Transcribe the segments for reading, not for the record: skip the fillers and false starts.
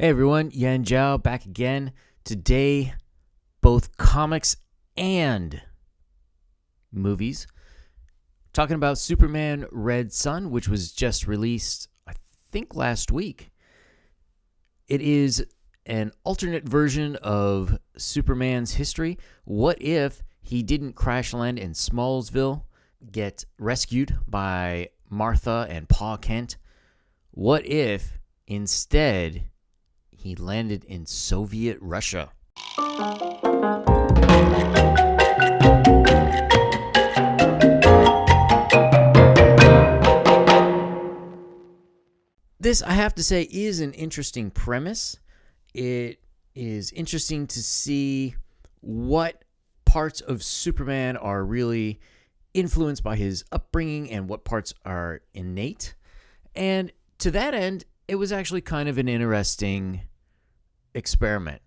Hey everyone, Yan Zhao back again. Today, both comics and movies. Talking about Superman Red Son, which was just released, I think, last week. It is an alternate version of Superman's history. What if he didn't crash land in Smallsville, get rescued by Martha and Pa Kent? What if, instead, he landed in Soviet Russia? This, I have to say, is an interesting premise. It is interesting to see what parts of Superman are really influenced by his upbringing and what parts are innate. And to that end, it was actually kind of an interesting experiment.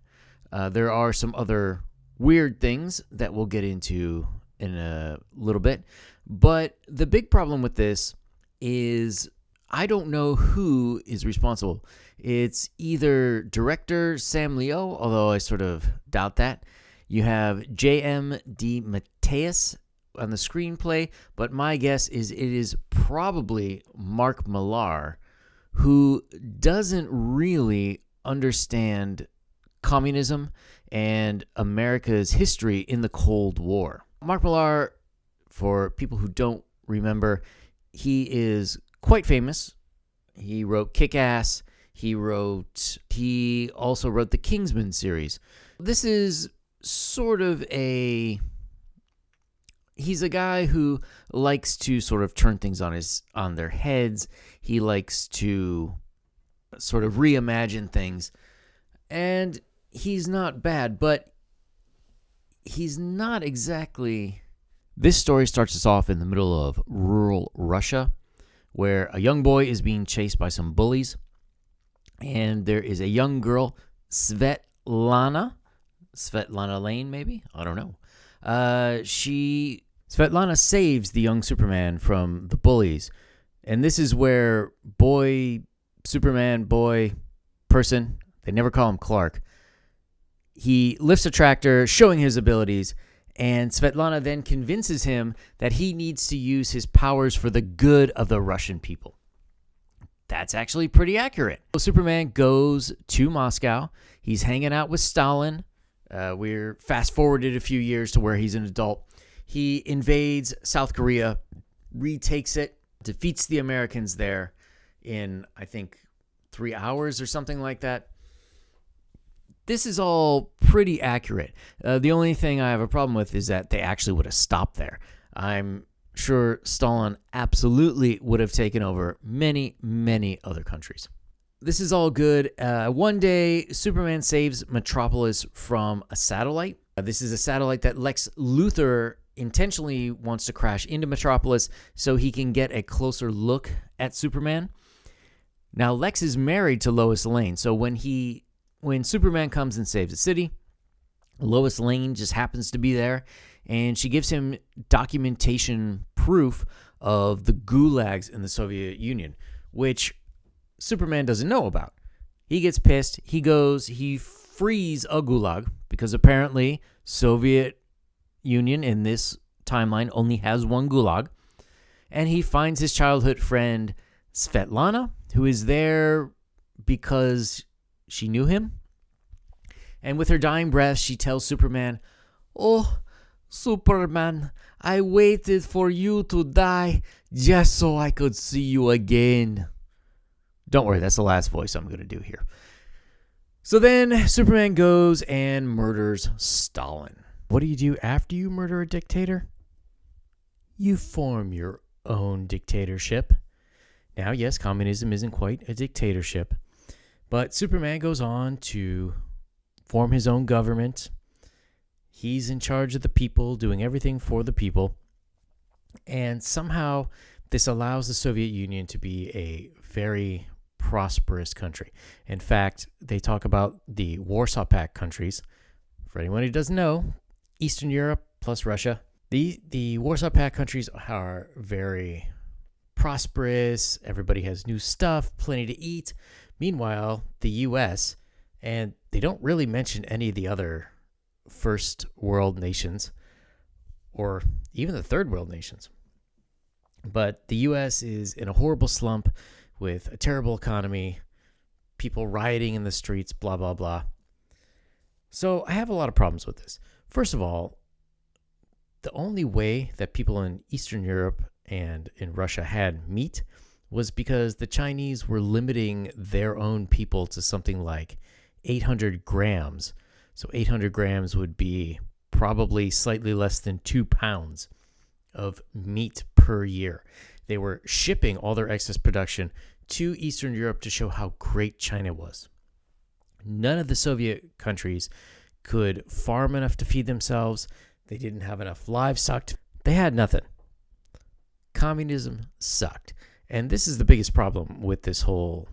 There are some other weird things that we'll get into in a little bit. But the big problem with this is I don't know who is responsible. It's either director Sam Leo, although I sort of doubt that. You have J.M. DeMatteis on the screenplay, but my guess is it is probably Mark Millar, who doesn't really understand communism and America's history in the Cold War. Mark Millar, for people who don't remember, he is quite famous. He wrote Kick-Ass. He also wrote the Kingsman series. This is sort of he's a guy who likes to sort of turn things on their heads. He likes to sort of reimagine things. And he's not bad, but he's not exactly... This story starts us off in the middle of rural Russia, where a young boy is being chased by some bullies. And there is a young girl, Svetlana Lane, maybe? I don't know. Svetlana saves the young Superman from the bullies. And this is where Superman, person, they never call him Clark. He lifts a tractor, showing his abilities, and Svetlana then convinces him that he needs to use his powers for the good of the Russian people. That's actually pretty accurate. So Superman goes to Moscow. He's hanging out with Stalin. We're fast-forwarded a few years to where he's an adult. He invades South Korea, retakes it, defeats the Americans there in, I think, 3 hours or something like that. This is all pretty accurate. The only thing I have a problem with is that they actually would have stopped there. I'm sure Stalin absolutely would have taken over many, many other countries. This is all good. One day, Superman saves Metropolis from a satellite. This is a satellite that Lex Luthor intentionally wants to crash into Metropolis so he can get a closer look at Superman. Now, Lex is married to Lois Lane, so when Superman comes and saves the city, Lois Lane just happens to be there, and she gives him documentation proof of the gulags in the Soviet Union, which Superman doesn't know about. He gets pissed. He frees a gulag, because apparently Soviet Union in this timeline only has one gulag, and he finds his childhood friend Svetlana, who is there because she knew him. And with her dying breath, she tells Superman, "Oh, Superman, I waited for you to die just so I could see you again." Don't worry, that's the last voice I'm going to do here. So then Superman goes and murders Stalin. What do you do after you murder a dictator? You form your own dictatorship. Now, yes, communism isn't quite a dictatorship, but Superman goes on to form his own government. He's in charge of the people, doing everything for the people. And somehow this allows the Soviet Union to be a very prosperous country. In fact, they talk about the Warsaw Pact countries. For anyone who doesn't know, Eastern Europe plus Russia. The Warsaw Pact countries are very prosperous. Everybody has new stuff, plenty to eat. Meanwhile, the U.S. And they don't really mention any of the other first world nations or even the third world nations. But the U.S. is in a horrible slump with a terrible economy, people rioting in the streets, blah, blah, blah. So I have a lot of problems with this. First of all, the only way that people in Eastern Europe and in Russia had meat was because the Chinese were limiting their own people to something like 800 grams. So 800 grams would be probably slightly less than 2 pounds of meat per year. They were shipping all their excess production to Eastern Europe to show how great China was. None of the Soviet countries could farm enough to feed themselves. They didn't have enough livestock. They had nothing. Communism sucked. And this is the biggest problem with this whole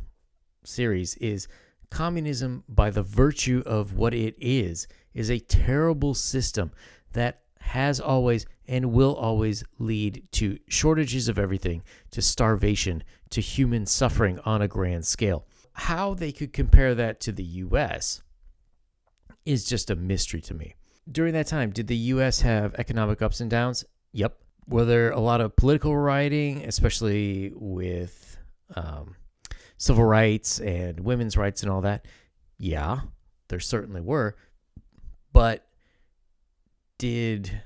series is communism, by the virtue of what it is a terrible system that has always and will always lead to shortages of everything, to starvation, to human suffering on a grand scale. How they could compare that to the U.S. is just a mystery to me. During that time, did the U.S. have economic ups and downs? Yep. Were there a lot of political rioting, especially with civil rights and women's rights and all that? Yeah, there certainly were. But did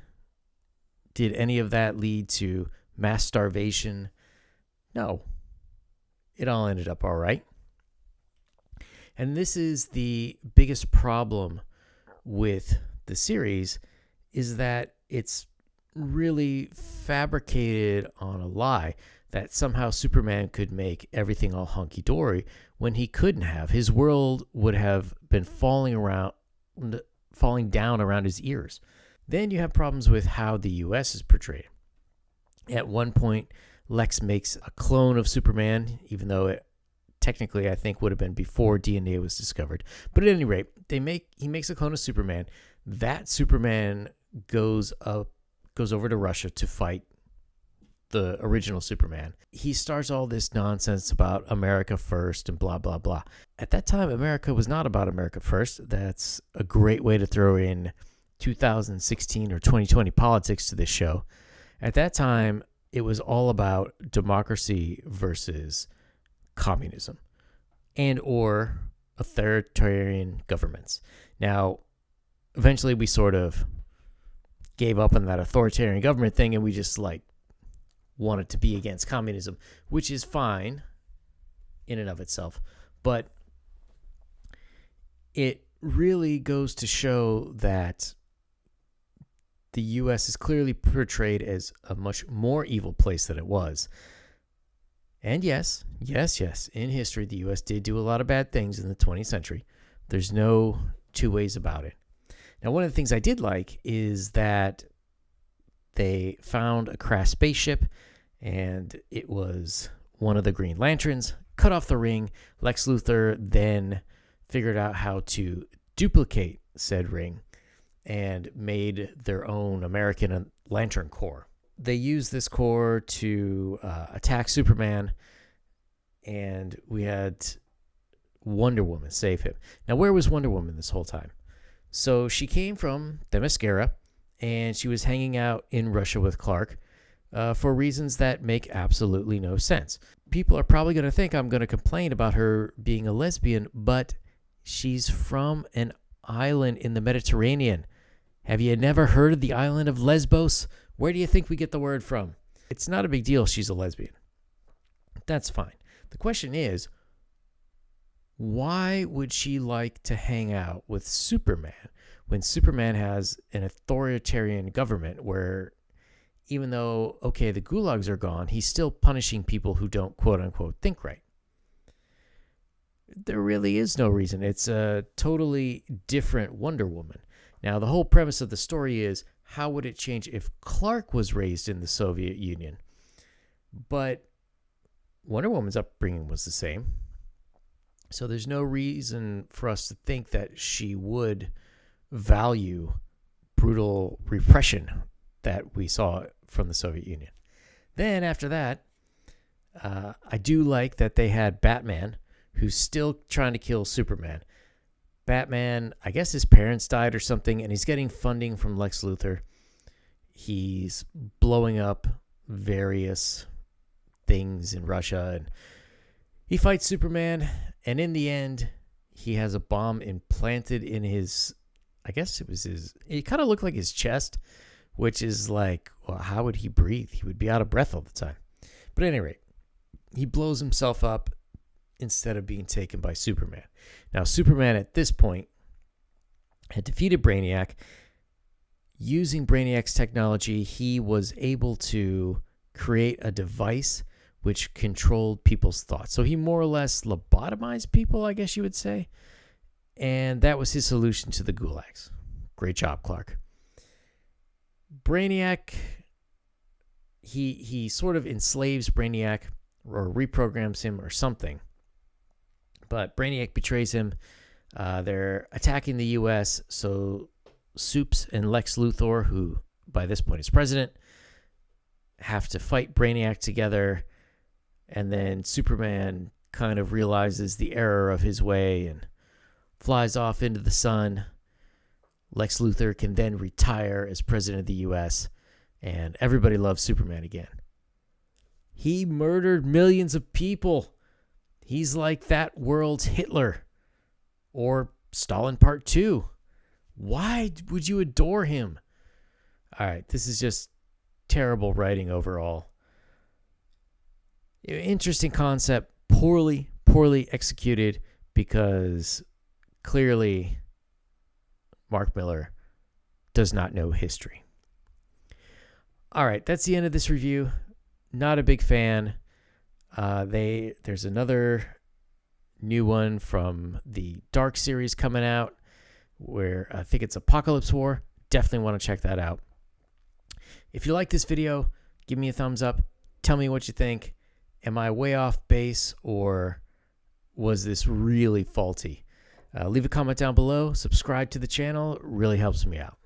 any of that lead to mass starvation? No. It all ended up all right. And this is the biggest problem with the series, is that it's really fabricated on a lie that somehow Superman could make everything all hunky-dory when he couldn't have. His world would have been falling down around his ears. Then you have problems with how the U.S. is portrayed. At one point, Lex makes a clone of Superman, even though it technically I think would have been before DNA was discovered. But at any rate, he makes a clone of Superman. That Superman goes over to Russia to fight the original Superman. He starts all this nonsense about America first and blah, blah, blah. At that time, America was not about America first. That's a great way to throw in 2016 or 2020 politics to this show. At that time, it was all about democracy versus communism and or authoritarian governments. Now, eventually we sort of gave up on that authoritarian government thing and we just wanted to be against communism, which is fine in and of itself. But it really goes to show that the U.S. is clearly portrayed as a much more evil place than it was. And yes, in history, the U.S. did do a lot of bad things in the 20th century. There's no two ways about it. Now, one of the things I did like is that they found a crashed spaceship, and it was one of the Green Lanterns, cut off the ring. Lex Luthor then figured out how to duplicate said ring and made their own American Lantern Corps. They used this corps to attack Superman, and we had Wonder Woman save him. Now, where was Wonder Woman this whole time? So she came from Themyscira, and she was hanging out in Russia with Clark for reasons that make absolutely no sense. People are probably going to think I'm going to complain about her being a lesbian, but she's from an island in the Mediterranean. Have you never heard of the island of Lesbos? Where do you think we get the word from? It's not a big deal she's a lesbian. That's fine. The question is, why would she like to hang out with Superman when Superman has an authoritarian government where even though, okay, the gulags are gone, he's still punishing people who don't quote-unquote think right? There really is no reason. It's a totally different Wonder Woman. Now, the whole premise of the story is, how would it change if Clark was raised in the Soviet Union? But Wonder Woman's upbringing was the same. So there's no reason for us to think that she would value brutal repression that we saw from the Soviet Union. Then after that, I do like that they had Batman, who's still trying to kill Superman. Batman, I guess his parents died or something, and he's getting funding from Lex Luthor. He's blowing up various things in Russia, and he fights Superman, and in the end, he has a bomb implanted in his, I guess it kind of looked like his chest, which is like, well, how would he breathe? He would be out of breath all the time. But at any rate, he blows himself up instead of being taken by Superman. Now, Superman at this point had defeated Brainiac. Using Brainiac's technology, he was able to create a device which controlled people's thoughts. So he more or less lobotomized people, I guess you would say. And that was his solution to the gulags. Great job, Clark. Brainiac, he sort of enslaves Brainiac or reprograms him or something. But Brainiac betrays him. They're attacking the U.S., so Supes and Lex Luthor, who by this point is president, have to fight Brainiac together. And then Superman kind of realizes the error of his way and flies off into the sun. Lex Luthor can then retire as president of the U.S., and everybody loves Superman again. He murdered millions of people. He's like that world's Hitler or Stalin Part 2. Why would you adore him? All right, this is just terrible writing overall. Interesting concept, poorly executed, because clearly Mark Millar does not know history. All right, that's the end of this review. Not a big fan. There's another new one from the Dark series coming out, where I think it's Apocalypse War. Definitely want to check that out. If you like this video, give me a thumbs up. Tell me what you think. Am I way off base, or was this really faulty? Leave a comment down below. Subscribe to the channel. It really helps me out.